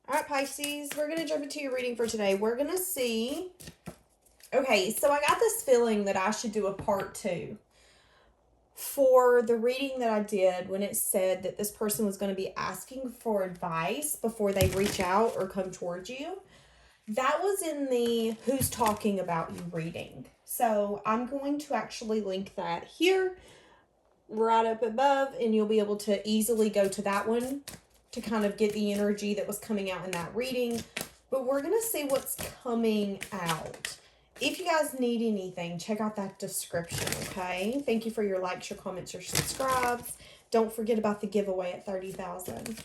All right, Pisces, we're going to jump into your reading for today. We're going to see... Okay, so I got this feeling that I should do a part 2 for the reading that I did when it said that this person was going to be asking for advice before they reach out or come towards you. That was in the Who's Talking About You reading. So I'm going to actually link that here right up above, and you'll be able to easily go to that one to kind of get the energy that was coming out in that reading. But we're going to see what's coming out. If you guys need anything, check out that description, okay? Thank you for your likes, your comments, your subscribes. Don't forget about the giveaway at 30,000.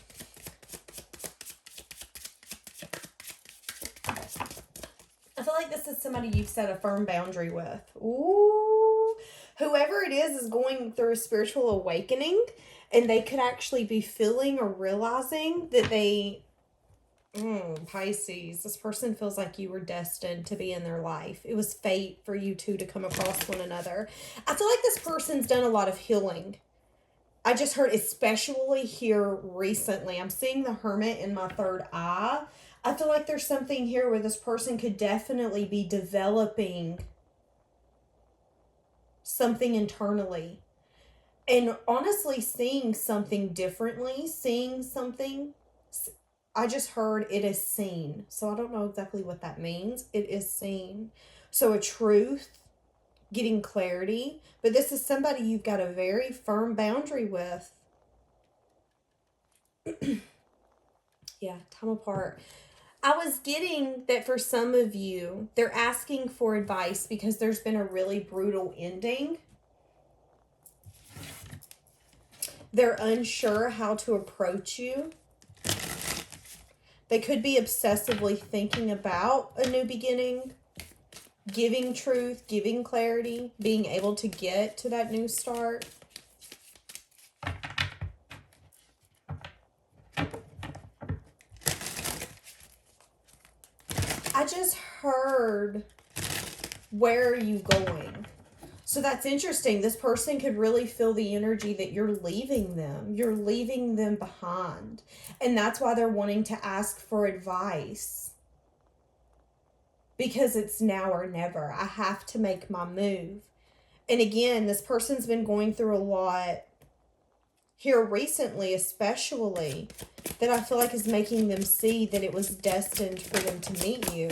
I feel like this is somebody you've set a firm boundary with. Ooh. Whoever it is going through a spiritual awakening, and they could actually be feeling or realizing that they... Pisces, this person feels like you were destined to be in their life. It was fate for you two to come across one another. I feel like this person's done a lot of healing. I just heard, especially here recently, I'm seeing the Hermit in my third eye. I feel like there's something here where this person could definitely be developing something internally. And honestly, seeing something differently, seeing something... I just heard it is seen. So I don't know exactly what that means. It is seen. So a truth, getting clarity. But this is somebody you've got a very firm boundary with. Yeah, time apart. I was getting that for some of you, they're asking for advice because there's been a really brutal ending. They're unsure how to approach you. They could be obsessively thinking about a new beginning, giving truth, giving clarity, being able to get to that new start. I just heard, where are you going? So that's interesting. This person could really feel the energy that you're leaving them. You're leaving them behind. And that's why they're wanting to ask for advice. Because it's now or never. I have to make my move. And again, this person's been going through a lot here recently, especially, that I feel like is making them see that it was destined for them to meet you.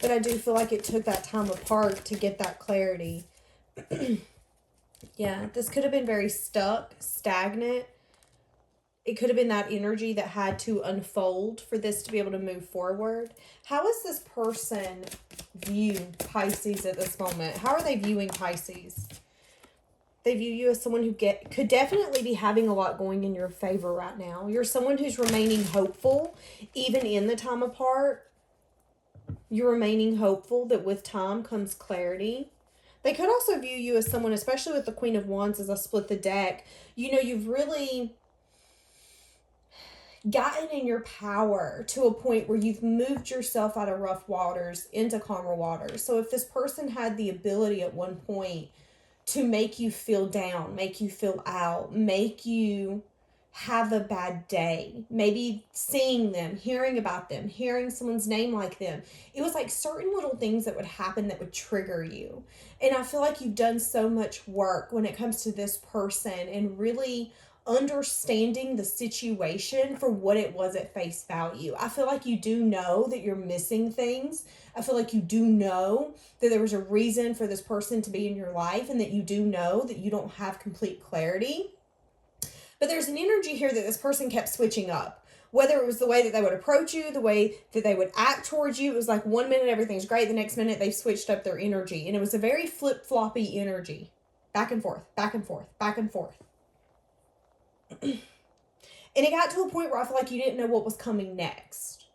But I do feel like it took that time apart to get that clarity. Yeah, this could have been very stuck, stagnant. It could have been that energy that had to unfold for this to be able to move forward. How is this person view Pisces at this moment? How are they viewing Pisces? They view you as someone who could definitely be having a lot going in your favor right now. You're someone who's remaining hopeful, even in the time apart. You're remaining hopeful that with time comes clarity. They could also view you as someone, especially with the Queen of Wands as I split the deck, you know, you've really gotten in your power to a point where you've moved yourself out of rough waters into calmer waters. So if this person had the ability at one point to make you feel down, make you feel out, make you have a bad day, maybe seeing them, hearing about them, hearing someone's name like them, it was like certain little things that would happen that would trigger you. And I feel like you've done so much work when it comes to this person and really understanding the situation for what it was at face value. I feel like you do know that you're missing things. I feel like you do know that there was a reason for this person to be in your life, and that you do know that you don't have complete clarity. But there's an energy here that this person kept switching up. Whether it was the way that they would approach you, the way that they would act towards you. It was like 1 minute everything's great, the next minute they've switched up their energy. And it was a very flip-floppy energy. Back and forth, back and forth, back and forth. And it got to a point where I feel like you didn't know what was coming next.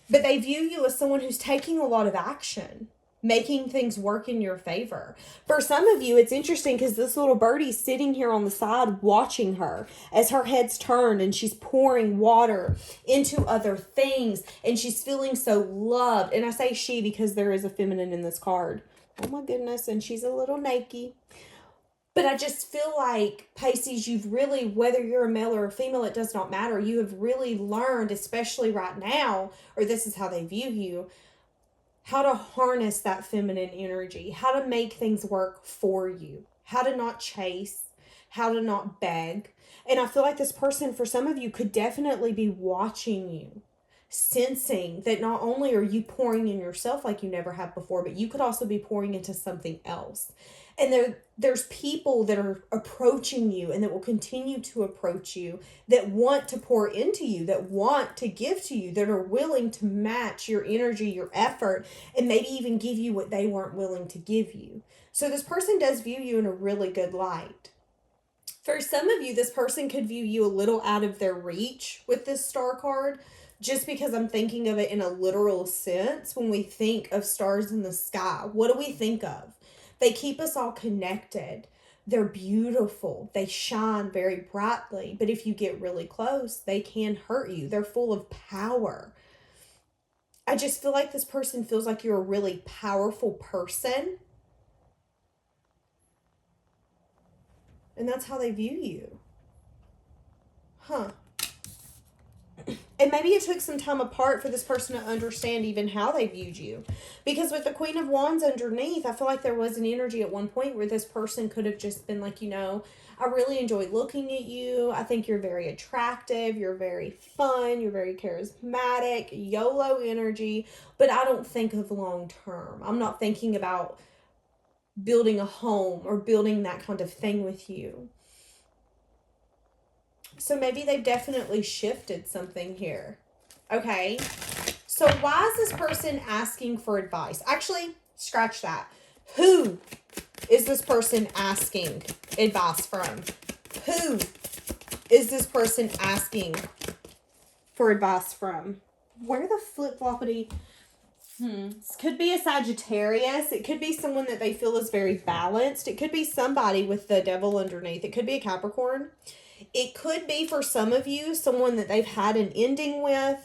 But they view you as someone who's taking a lot of action, making things work in your favor. For some of you, it's interesting because this little birdie's sitting here on the side watching her as her head's turned and she's pouring water into other things and she's feeling so loved. And I say she because there is a feminine in this card. Oh my goodness, and she's a little naked. But I just feel like, Pisces, you've really, whether you're a male or a female, it does not matter. You have really learned, especially right now, or this is how they view you, how to harness that feminine energy, how to make things work for you, how to not chase, how to not beg. And I feel like this person, for some of you, could definitely be watching you, sensing that not only are you pouring in yourself like you never have before, but you could also be pouring into something else. And there's people that are approaching you and that will continue to approach you, that want to pour into you, that want to give to you, that are willing to match your energy, your effort, and maybe even give you what they weren't willing to give you. So this person does view you in a really good light. For some of you, this person could view you a little out of their reach with this star card, just because I'm thinking of it in a literal sense. When we think of stars in the sky, what do we think of? They keep us all connected. They're beautiful. They shine very brightly. But if you get really close, they can hurt you. They're full of power. I just feel like this person feels like you're a really powerful person. And that's how they view you. Huh. And maybe it took some time apart for this person to understand even how they viewed you. Because with the Queen of Wands underneath, I feel like there was an energy at one point where this person could have just been like, I really enjoy looking at you. I think you're very attractive. You're very fun. You're very charismatic. YOLO energy. But I don't think of long term. I'm not thinking about building a home or building that kind of thing with you. So maybe they've definitely shifted something here. Okay. So why is this person asking for advice? Actually, scratch that. Who is this person asking advice from? Who is this person asking for advice from? Where the flip-floppity? This could be a Sagittarius. It could be someone that they feel is very balanced. It could be somebody with the devil underneath. It could be a Capricorn. It could be, for some of you, someone that they've had an ending with.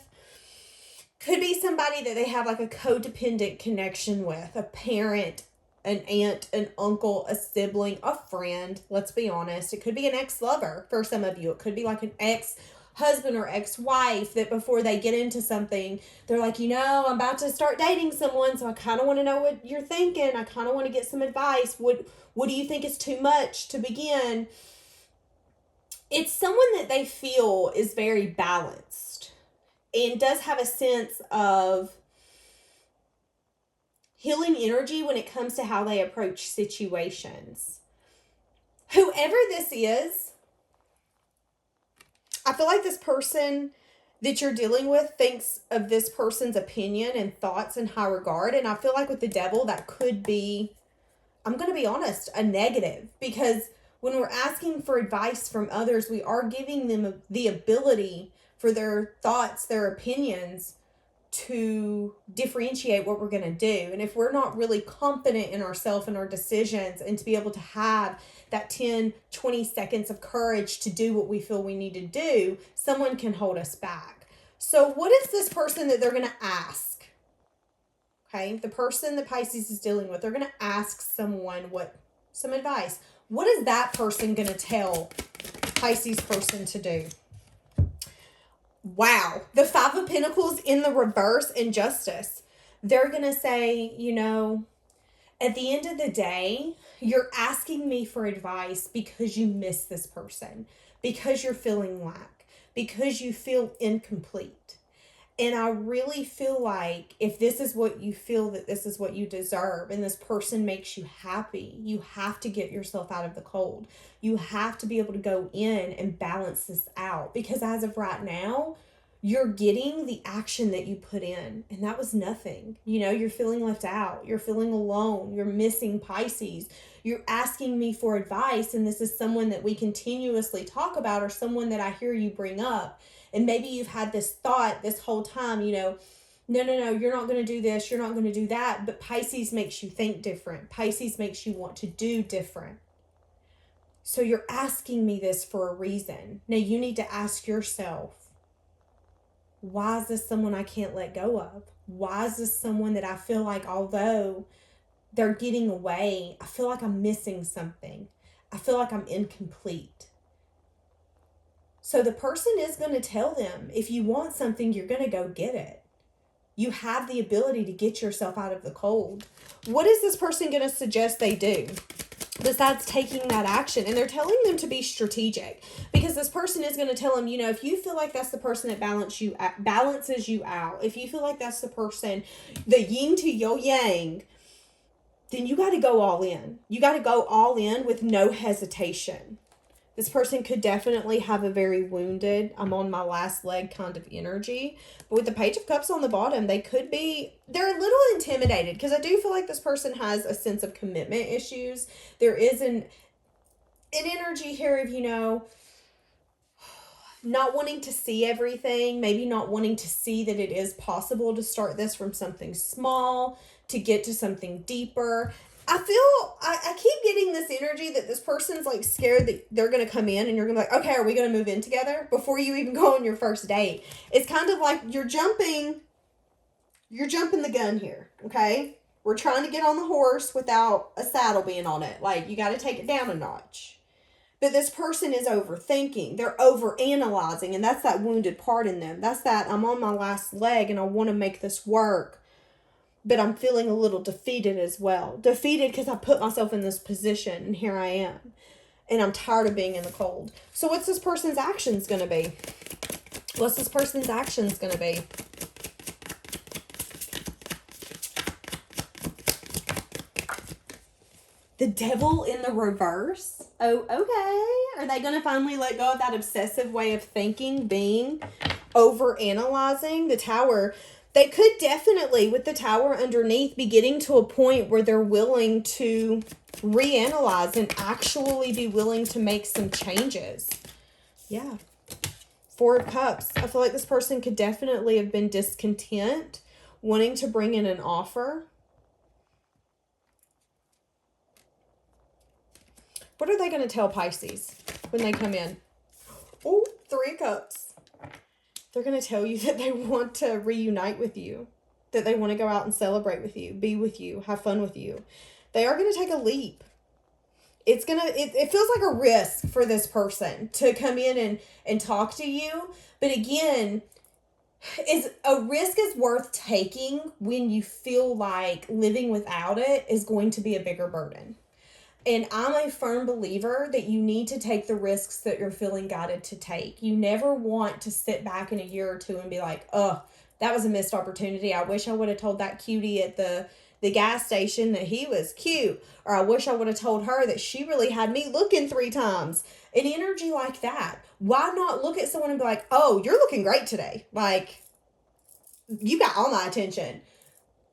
Could be somebody that they have like a codependent connection with. A parent, an aunt, an uncle, a sibling, a friend. Let's be honest. It could be an ex-lover for some of you. It could be like an ex-husband or ex-wife that before they get into something, they're like, I'm about to start dating someone, so I kind of want to know what you're thinking. I kind of want to get some advice. What do you think is too much to begin? It's someone that they feel is very balanced and does have a sense of healing energy when it comes to how they approach situations. Whoever this is, I feel like this person that you're dealing with thinks of this person's opinion and thoughts in high regard. And I feel like with the devil, that could be, I'm going to be honest, a negative. Because when we're asking for advice from others, we are giving them the ability for their thoughts, their opinions, to differentiate what we're going to do. And if we're not really confident in ourselves and our decisions, and to be able to have that 10, 20 seconds of courage to do what we feel we need to do, someone can hold us back. So what is this person that they're going to ask? Okay, the person that Pisces is dealing with, they're going to ask someone some advice. What is that person going to tell Pisces person to do? Wow. The Five of Pentacles in the reverse, injustice. They're going to say, at the end of the day, you're asking me for advice because you miss this person, because you're feeling lack, because you feel incomplete. And I really feel like if this is what you feel, that this is what you deserve, and this person makes you happy, you have to get yourself out of the cold. You have to be able to go in and balance this out, because as of right now, you're getting the action that you put in, and that was nothing. You're feeling left out. You're feeling alone. You're missing Pisces. You're asking me for advice, and this is someone that we continuously talk about, or someone that I hear you bring up. And maybe you've had this thought this whole time, no, you're not going to do this, you're not going to do that. But Pisces makes you think different. Pisces makes you want to do different. So you're asking me this for a reason. Now you need to ask yourself, why is this someone I can't let go of? Why is this someone that I feel like, although they're getting away, I feel like I'm missing something? I feel like I'm incomplete. So the person is going to tell them, if you want something, you're going to go get it. You have the ability to get yourself out of the cold. What is this person going to suggest they do besides taking that action? And they're telling them to be strategic, because this person is going to tell them, if you feel like that's the person that balances you out, if you feel like that's the person, the yin to your yang, then you got to go all in. You got to go all in with no hesitation. This person could definitely have a very wounded, I'm on my last leg kind of energy. But with the Page of Cups on the bottom, they're a little intimidated, because I do feel like this person has a sense of commitment issues. There is an energy here of, not wanting to see everything, maybe not wanting to see that it is possible to start this from something small, to get to something deeper. I keep getting this energy that this person's like scared that they're going to come in and you're going to be like, okay, are we going to move in together before you even go on your first date? It's kind of like you're jumping the gun here. Okay. We're trying to get on the horse without a saddle being on it. Like, you got to take it down a notch. But this person is overthinking. They're overanalyzing. And that's that wounded part in them. That's that I'm on my last leg and I want to make this work. But I'm feeling a little defeated as well. Defeated because I put myself in this position and here I am. And I'm tired of being in the cold. So what's this person's actions going to be? What's this person's actions going to be? The Devil in the reverse. Oh, okay. Are they going to finally let go of that obsessive way of thinking, being over-analyzing? The Tower. They could definitely, with the Tower underneath, be getting to a point where they're willing to reanalyze and actually be willing to make some changes. Yeah. Four of Cups. I feel like this person could definitely have been discontent, wanting to bring in an offer. What are they going to tell Pisces when they come in? Oh, Three of Cups. They're going to tell you that they want to reunite with you, that they want to go out and celebrate with you, be with you, have fun with you. They are going to take a leap. It feels like a risk for this person to come in and talk to you. But again, a risk is worth taking when you feel like living without it is going to be a bigger burden. And I'm a firm believer that you need to take the risks that you're feeling guided to take. You never want to sit back in a year or two and be like, oh, that was a missed opportunity. I wish I would have told that cutie at the gas station that he was cute. Or I wish I would have told her that she really had me looking 3 times. An energy like that. Why not look at someone and be like, oh, you're looking great today. Like, you got all my attention.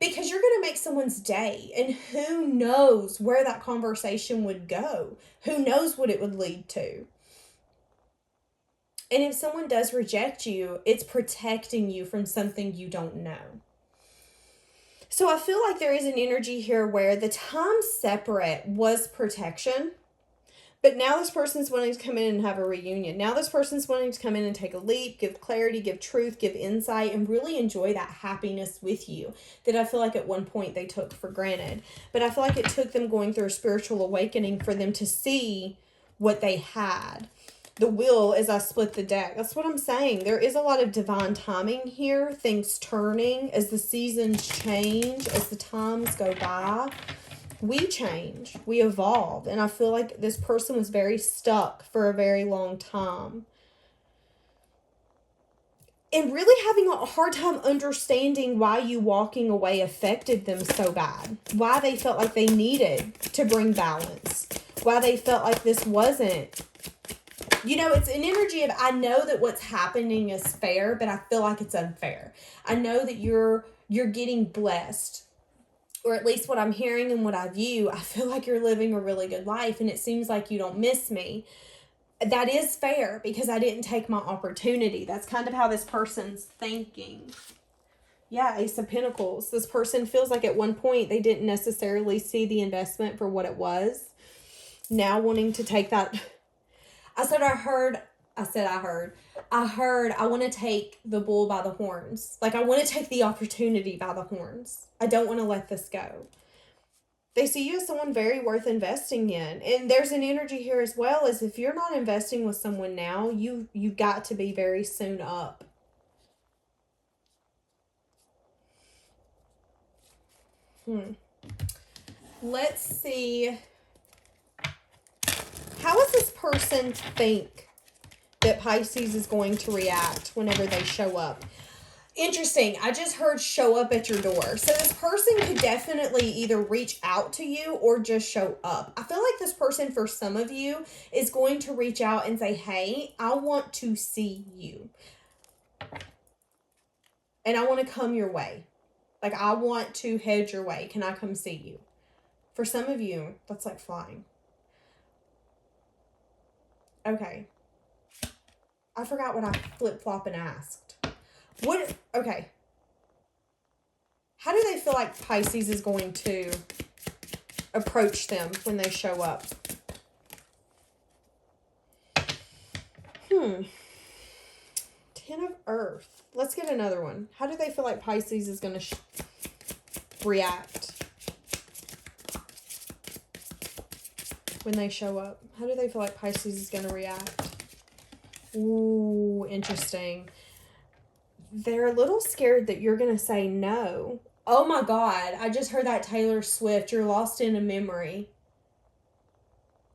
Because you're going to make someone's day, and who knows where that conversation would go? Who knows what it would lead to? And if someone does reject you, it's protecting you from something you don't know. So I feel like there is an energy here where the time separate was protection. But now this person's wanting to come in and have a reunion. Now this person's wanting to come in and take a leap, give clarity, give truth, give insight, and really enjoy that happiness with you that I feel like at one point they took for granted. But I feel like it took them going through a spiritual awakening for them to see what they had. The Wheel, as I split the deck, that's what I'm saying. There is a lot of divine timing here, things turning as the seasons change, as the times go by. We change, we evolve, and I feel like this person was very stuck for a very long time. And really having a hard time understanding why you walking away affected them so bad. Why they felt like they needed to bring balance. Why they felt like this wasn't. It's an energy of, I know that what's happening is fair, but I feel like it's unfair. I know that you're getting blessed. Or at least what I'm hearing and what I view, I feel like you're living a really good life and it seems like you don't miss me. That is fair because I didn't take my opportunity. That's kind of how this person's thinking. Yeah, Ace of Pentacles. This person feels like at one point they didn't necessarily see the investment for what it was. Now wanting to take that. I want to take the bull by the horns. Like, I want to take the opportunity by the horns. I don't want to let this go. They see you as someone very worth investing in. And there's an energy here as well as if you're not investing with someone now, you've got to be very soon up. Let's see. How does this person think that Pisces is going to react whenever they show up? Interesting. I just heard show up at your door. So this person could definitely either reach out to you or just show up. I feel like this person, for some of you, is going to reach out and say, hey, I want to see you. And I want to come your way. Like, I want to head your way. Can I come see you? For some of you, that's like flying. Okay. I forgot what I flip-flop and asked. What? Okay. How do they feel like Pisces is going to approach them when they show up? 10 of Earth. Let's get another one. How do they feel like Pisces is going to react when they show up? How do they feel like Pisces is going to react? Ooh, interesting. They're a little scared that you're going to say no. Oh my God. I just heard that Taylor Swift. You're lost in a memory.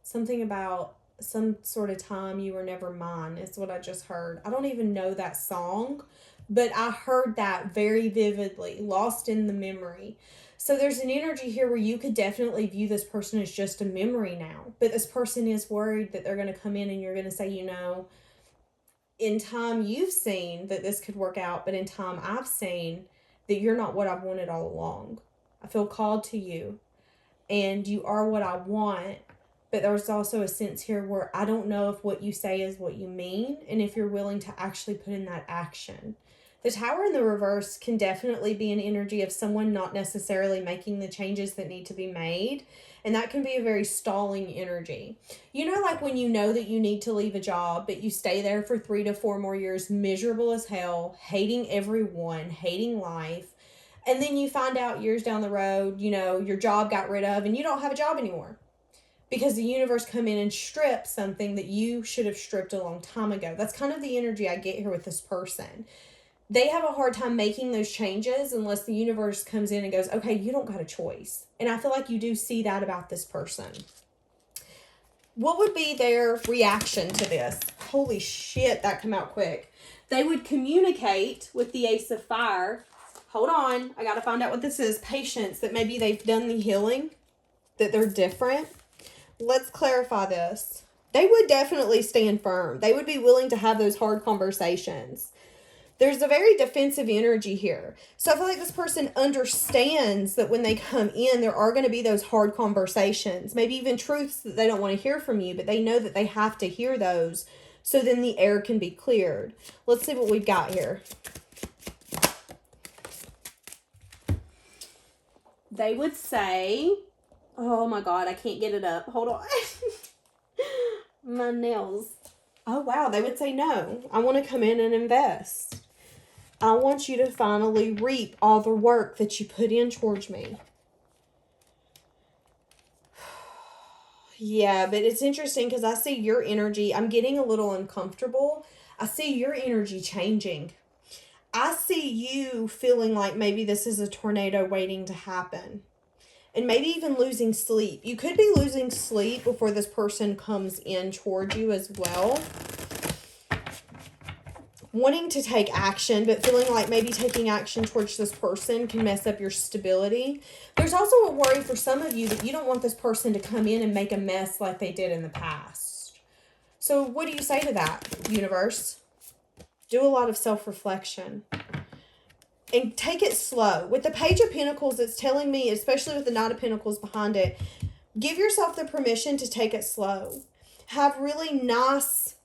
Something about some sort of time you were never mine is what I just heard. I don't even know that song, but I heard that very vividly. Lost in the memory. So there's an energy here where you could definitely view this person as just a memory now. But this person is worried that they're going to come in and you're going to say, you know, in time you've seen that this could work out, but in time I've seen that you're not what I've wanted all along. I feel called to you and you are what I want, but there's also a sense here where I don't know if what you say is what you mean and if you're willing to actually put in that action. The Tower in the reverse can definitely be an energy of someone not necessarily making the changes that need to be made. And that can be a very stalling energy. You know, like when you know that you need to leave a job, but you stay there for 3 to 4 more years, miserable as hell, hating everyone, hating life. And then you find out years down the road, you know, your job got rid of and you don't have a job anymore. Because the universe come in and strip something that you should have stripped a long time ago. That's kind of the energy I get here with this person. They have a hard time making those changes unless the universe comes in and goes, okay, you don't got a choice. And I feel like you do see that about this person. What would be their reaction to this? Holy shit, that came out quick. They would communicate with the Ace of Fire. Hold on, I got to find out what this is. Patience, that maybe they've done the healing, that they're different. Let's clarify this. They would definitely stand firm. They would be willing to have those hard conversations. There's a very defensive energy here. So I feel like this person understands that when they come in, there are going to be those hard conversations, maybe even truths that they don't want to hear from you, but they know that they have to hear those so then the air can be cleared. Let's see what we've got here. They would say, oh my God, I can't get it up. Hold on. My nails. Oh wow, they would say no. I want to come in and invest. I want you to finally reap all the work that you put in towards me. Yeah, but it's interesting because I see your energy. I'm getting a little uncomfortable. I see your energy changing. I see you feeling like maybe this is a tornado waiting to happen. And maybe even losing sleep. You could be losing sleep before this person comes in towards you as well. Wanting to take action, but feeling like maybe taking action towards this person can mess up your stability. There's also a worry for some of you that you don't want this person to come in and make a mess like they did in the past. So what do you say to that, universe? Do a lot of self-reflection. And take it slow. With the Page of Pentacles, it's telling me, especially with the Knight of Pentacles behind it, give yourself the permission to take it slow. Have really nice,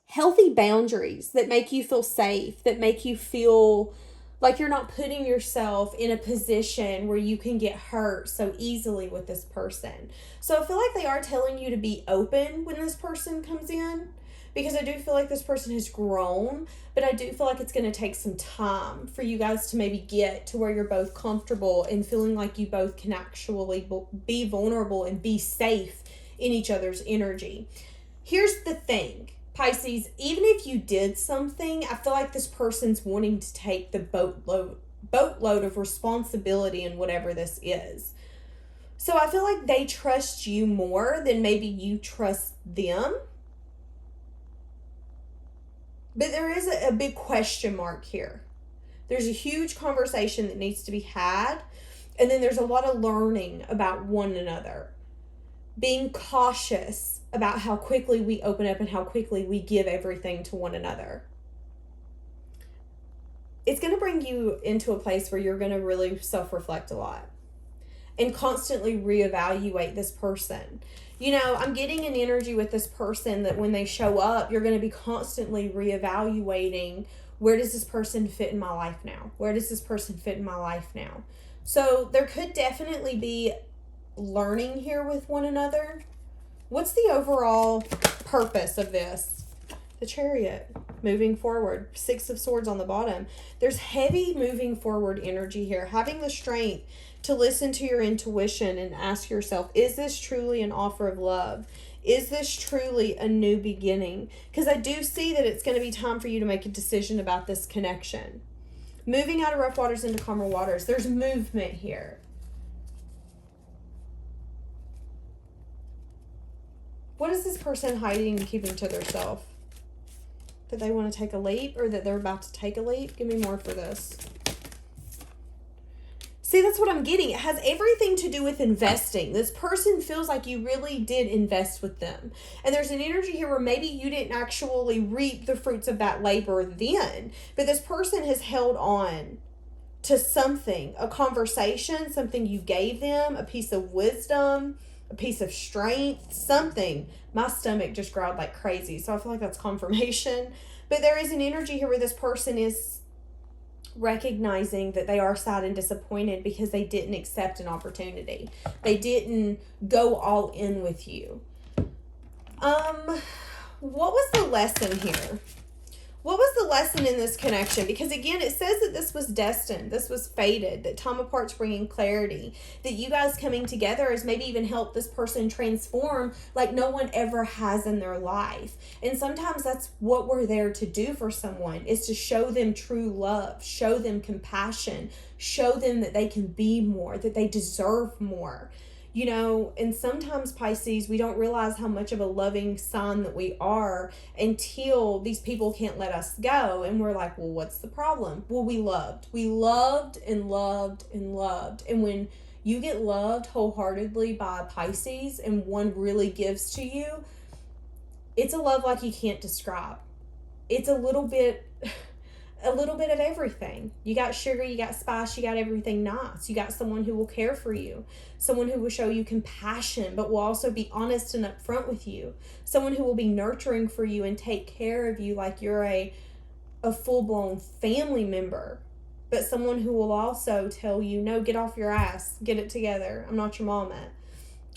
healthy boundaries that make you feel safe, that make you feel like you're not putting yourself in a position where you can get hurt so easily with this person. So I feel like they are telling you to be open when this person comes in, because I do feel like this person has grown, but I do feel like it's going to take some time for you guys to maybe get to where you're both comfortable and feeling like you both can actually be vulnerable and be safe in each other's energy. Here's the thing, Pisces, even if you did something, I feel like this person's wanting to take the boatload of responsibility in whatever this is. So I feel like they trust you more than maybe you trust them. But there is a big question mark here. There's a huge conversation that needs to be had. And then there's a lot of learning about one another. Being cautious about how quickly we open up and how quickly we give everything to one another. It's going to bring you into a place where you're going to really self-reflect a lot and constantly reevaluate this person. You know, I'm getting an energy with this person that when they show up, you're going to be constantly reevaluating, where does this person fit in my life now? Where does this person fit in my life now? So there could definitely be learning here with one another. What's the overall purpose of this? The Chariot, moving forward, 6 of Swords on the bottom. There's heavy moving forward energy here, having the strength to listen to your intuition and ask yourself, is this truly an offer of love? Is this truly a new beginning? Because I do see that it's going to be time for you to make a decision about this connection. Moving out of rough waters into calmer waters. There's movement here. What is this person hiding and keeping to themselves? That they want to take a leap, or that they're about to take a leap? Give me more for this. See, that's what I'm getting. It has everything to do with investing. This person feels like you really did invest with them. And there's an energy here where maybe you didn't actually reap the fruits of that labor then. But this person has held on to something, a conversation, something you gave them, a piece of wisdom, a piece of strength, something. My stomach just growled like crazy. So I feel like that's confirmation. But there is an energy here where this person is recognizing that they are sad and disappointed because they didn't accept an opportunity. They didn't go all in with you. What was the lesson here? What was the lesson in this connection? Because again, it says that this was destined, this was fated, that time apart's bringing clarity, that you guys coming together has maybe even helped this person transform like no one ever has in their life. And sometimes that's what we're there to do for someone, is to show them true love, show them compassion, show them that they can be more, that they deserve more. You know, and sometimes, Pisces, we don't realize how much of a loving sign that we are until these people can't let us go. And we're like, well, what's the problem? Well, we loved and loved and loved. And when you get loved wholeheartedly by Pisces and one really gives to you, it's a love like you can't describe. It's a little bit of everything. You got sugar, you got spice, you got everything nice. You got someone who will care for you, someone who will show you compassion, but will also be honest and upfront with you, someone who will be nurturing for you and take care of you like you're a full-blown family member, but someone who will also tell you, no, get off your ass, get it together, I'm not your mama.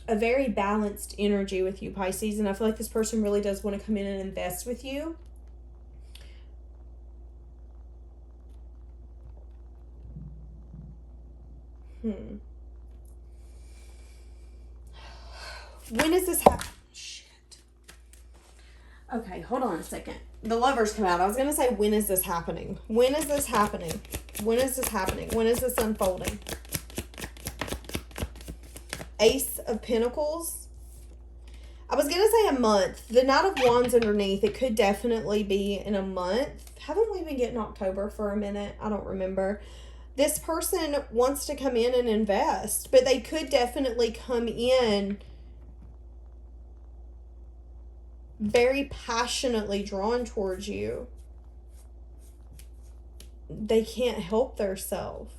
A very balanced energy with you, Pisces, and I feel like this person really does want to come in and invest with you. When is this happening? Shit. Okay, hold on a second. The Lovers come out. I was going to say, when is this happening? When is this happening? When is this happening? When is this unfolding? Ace of Pentacles. I was going to say a month. The Knight of Wands underneath. It could definitely be in a month. Haven't we been getting October for a minute? I don't remember. This person wants to come in and invest, but they could definitely come in very passionately drawn towards you. They can't help themselves.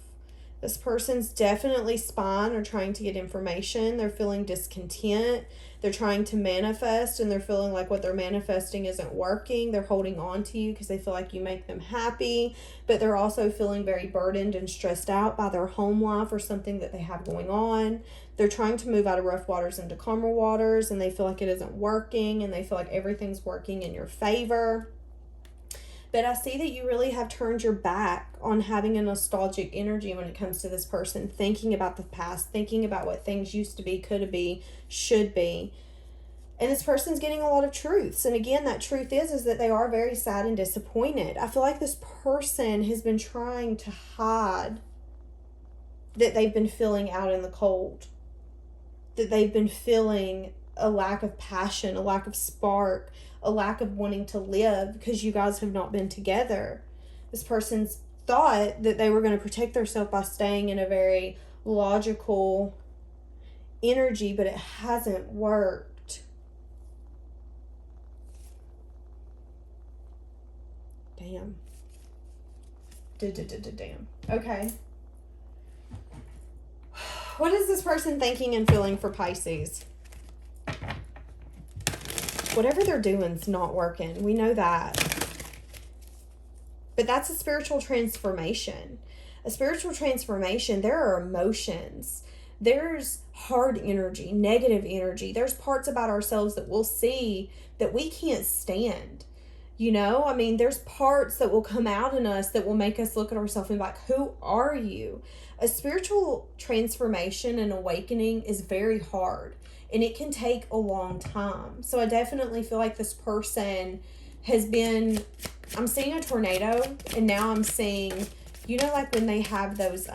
This person's definitely spying or trying to get information. They're feeling discontent. They're trying to manifest and they're feeling like what they're manifesting isn't working. They're holding on to you because they feel like you make them happy, but they're also feeling very burdened and stressed out by their home life or something that they have going on. They're trying to move out of rough waters into calmer waters and they feel like it isn't working and they feel like everything's working in your favor. But I see that you really have turned your back on having a nostalgic energy when it comes to this person, thinking about the past, thinking about what things used to be, could be, should be. And this person's getting a lot of truths. And again, that truth is that they are very sad and disappointed. I feel like this person has been trying to hide that they've been feeling out in the cold, that they've been feeling a lack of passion, a lack of spark, a lack of wanting to live because you guys have not been together. This person's thought that they were going to protect themselves by staying in a very logical energy, but it hasn't worked. Damn. Damn. Okay. What is this person thinking and feeling for Pisces? Whatever they're doing is not working. We know that. But that's a spiritual transformation. A spiritual transformation, there are emotions. There's hard energy, negative energy. There's parts about ourselves that we'll see that we can't stand. You know, I mean, there's parts that will come out in us that will make us look at ourselves and be like, who are you? A spiritual transformation and awakening is very hard. And it can take a long time. So I definitely feel like this person has been, I'm seeing a tornado and now I'm seeing, you know, like when they have those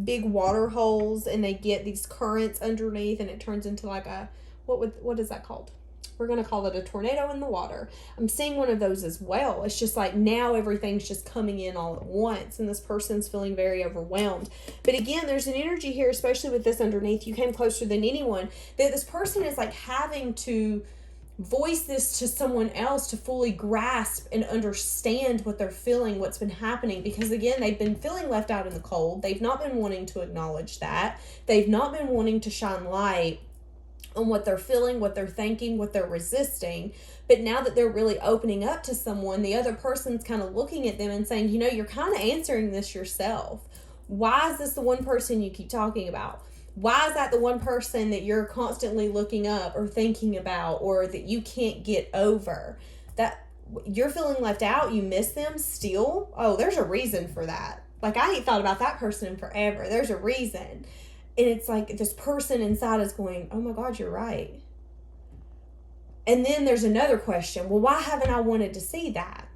big water holes and they get these currents underneath and it turns into like a, what is that called? We're going to call it a tornado in the water. I'm seeing one of those as well. It's just like now everything's just coming in all at once and this person's feeling very overwhelmed. But again, there's an energy here, especially with this underneath. You came closer than anyone, that this person is like having to voice this to someone else to fully grasp and understand what they're feeling, what's been happening. Because again, they've been feeling left out in the cold. They've not been wanting to acknowledge that. They've not been wanting to shine light on what they're feeling, what they're thinking, what they're resisting. But now that they're really opening up to someone, the other person's kind of looking at them and saying, you know, you're kind of answering this yourself. Why is this the one person you keep talking about? Why is that the one person that you're constantly looking up or thinking about or that you can't get over? That you're feeling left out, you miss them still? Oh, there's a reason for that. Like, I ain't thought about that person in forever. There's a reason. And it's like this person inside is going, oh my God, you're right. And then there's another question. Well, why haven't I wanted to see that?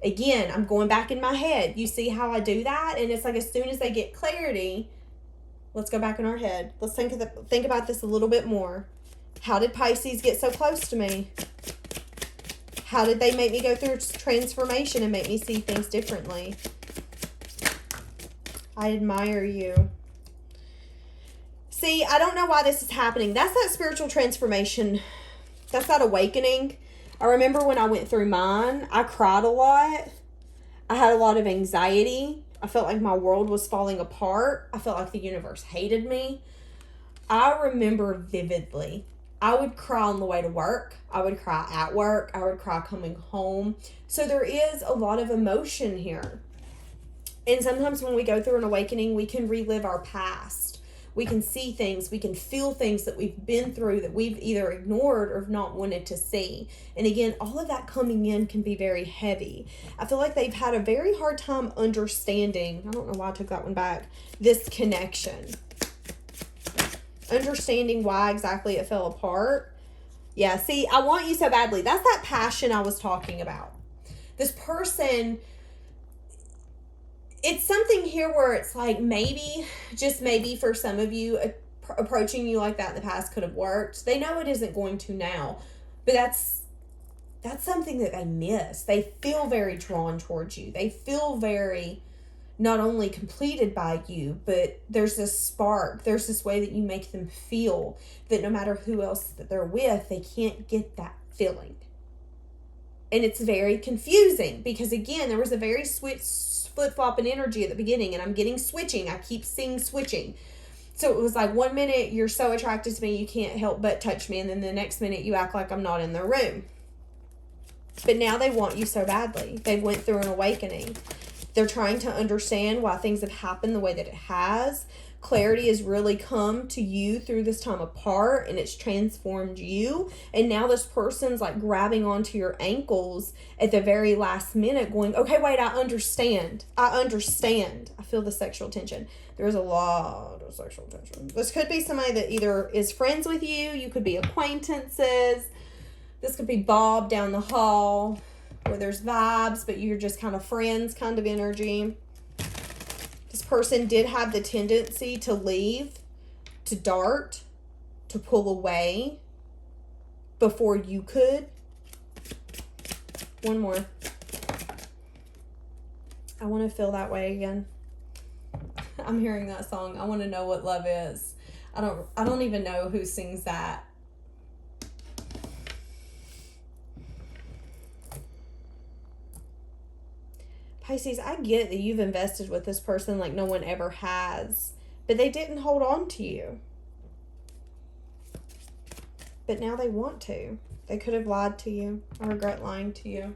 Again, I'm going back in my head. You see how I do that? And it's like as soon as they get clarity, let's go back in our head. Let's think about this a little bit more. How did Pisces get so close to me? How did they make me go through transformation and make me see things differently? I admire you. See, I don't know why this is happening. That's that spiritual transformation. That's that awakening. I remember when I went through mine, I cried a lot. I had a lot of anxiety. I felt like my world was falling apart. I felt like the universe hated me. I remember vividly. I would cry on the way to work. I would cry at work. I would cry coming home. So there is a lot of emotion here. And sometimes when we go through an awakening, we can relive our past. We can see things, we can feel things that we've been through that we've either ignored or not wanted to see. And again, all of that coming in can be very heavy. I feel like they've had a very hard time understanding, I don't know why I took that one back, this connection. Understanding why exactly it fell apart. Yeah, see, I want you so badly. That's that passion I was talking about. This person, it's something here where it's like maybe, just maybe for some of you, approaching you like that in the past could have worked. They know it isn't going to now, but that's something that they miss. They feel very drawn towards you. They feel very not only completed by you, but there's this spark. There's this way that you make them feel that no matter who else that they're with, they can't get that feeling. And it's very confusing because, again, there was a very flip-flopping energy at the beginning, and I'm getting switching. I keep seeing switching. So it was like 1 minute you're so attracted to me you can't help but touch me, and then the next minute you act like I'm not in the room. But now they want you so badly. They went through an awakening. They're trying to understand why things have happened the way that it has. Clarity has really come to you through this time apart, and it's transformed you. And now this person's like grabbing onto your ankles at the very last minute going, okay, wait, I understand. I feel the sexual tension. There's a lot of sexual tension. This could be somebody that either is friends with you. You could be acquaintances. This could be Bob down the hall where there's vibes, but you're just kind of friends kind of energy. This person did have the tendency to leave, to dart, to pull away before you could. One more. I want to feel that way again. I'm hearing that song. I want to know what love is. I don't even know who sings that. Pisces, I get that you've invested with this person like no one ever has, but they didn't hold on to you. But now they want to. They could have lied to you. I regret lying to you.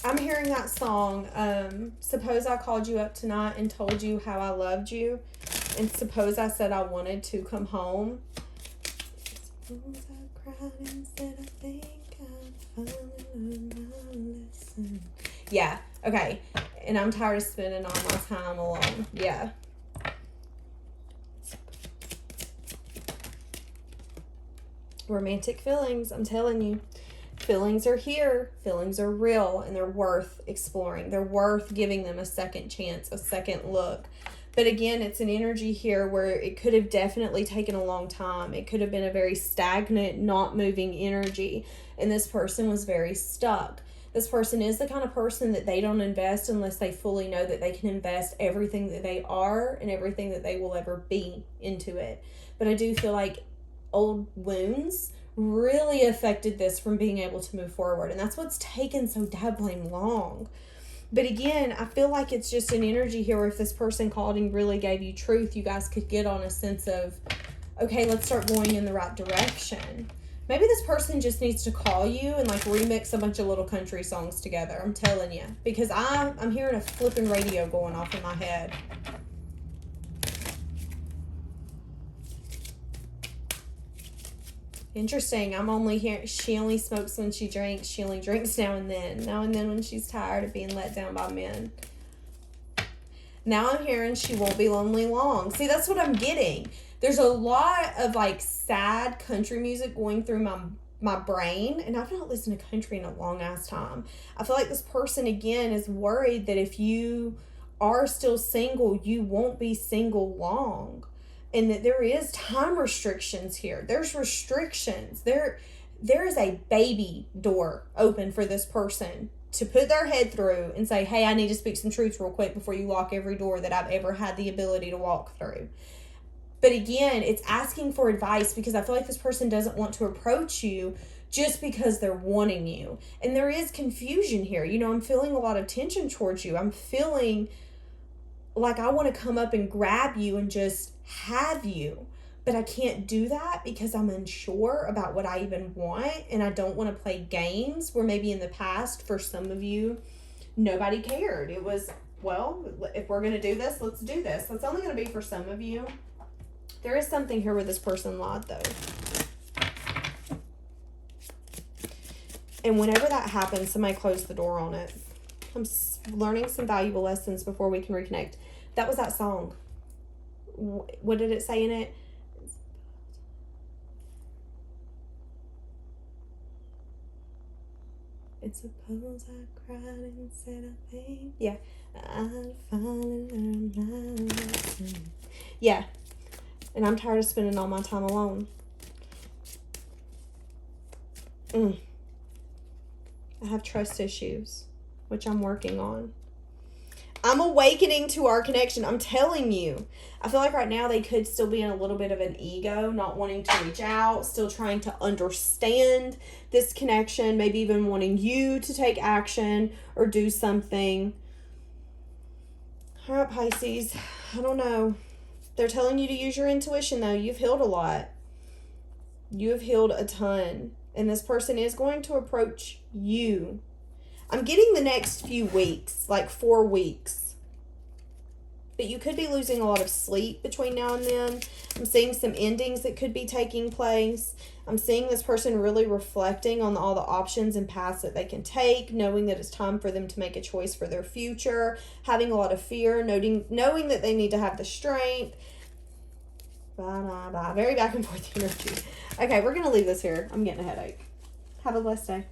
I'm hearing that song, suppose I called you up tonight and told you how I loved you, and suppose I said I wanted to come home. Suppose I cried and said I think I'd finally learned my lesson. Yeah, okay. And I'm tired of spending all my time alone. Yeah. Romantic feelings, I'm telling you. Feelings are here. Feelings are real, and they're worth exploring. They're worth giving them a second chance, a second look. But again, it's an energy here where it could have definitely taken a long time. It could have been a very stagnant, not moving energy, and this person was very stuck. This person is the kind of person that they don't invest unless they fully know that they can invest everything that they are and everything that they will ever be into it. But I do feel like old wounds really affected this from being able to move forward, and that's what's taken so dabbling long. But again, I feel like it's just an energy here where if this person called and really gave you truth, you guys could get on a sense of, okay, let's start going in the right direction. Maybe this person just needs to call you and like remix a bunch of little country songs together. I'm telling you, because I'm hearing a flipping radio going off in my head. Interesting. I'm only hearing she only smokes when she drinks. She only drinks now and then. Now and then when she's tired of being let down by men. Now I'm hearing she won't be lonely long. See, that's what I'm getting. There's a lot of like sad country music going through my brain, and I've not listened to country in a long ass time. I feel like this person again is worried that if you are still single, you won't be single long. And that there is time restrictions here. There's restrictions. There is a baby door open for this person to put their head through and say, hey, I need to speak some truth real quick before you lock every door that I've ever had the ability to walk through. But again, it's asking for advice because I feel like this person doesn't want to approach you just because they're wanting you. And there is confusion here. You know, I'm feeling a lot of tension towards you. I'm feeling like I want to come up and grab you and just have you, but I can't do that because I'm unsure about what I even want, and I don't want to play games where maybe in the past for some of you nobody cared. It was, well, if we're going to do this, let's do this. That's only going to be for some of you. There is something here where this person lied though, and whenever that happens, somebody close the door on it. I'm learning some valuable lessons before we can reconnect. That was that song. What did it say in it? It's suppose I cried and said I think, yeah, I'd finally learned my lesson. Yeah, and I'm tired of spending all my time alone. I have trust issues, which I'm working on. I'm awakening to our connection. I'm telling you. I feel like right now they could still be in a little bit of an ego, not wanting to reach out, still trying to understand this connection, maybe even wanting you to take action or do something. All right, Pisces. I don't know. They're telling you to use your intuition, though. You've healed a lot. You have healed a ton. And this person is going to approach you. I'm getting the next few weeks, like 4 weeks. But you could be losing a lot of sleep between now and then. I'm seeing some endings that could be taking place. I'm seeing this person really reflecting on all the options and paths that they can take, knowing that it's time for them to make a choice for their future, having a lot of fear, knowing that they need to have the strength. Very back and forth energy. Okay, we're going to leave this here. I'm getting a headache. Have a blessed day.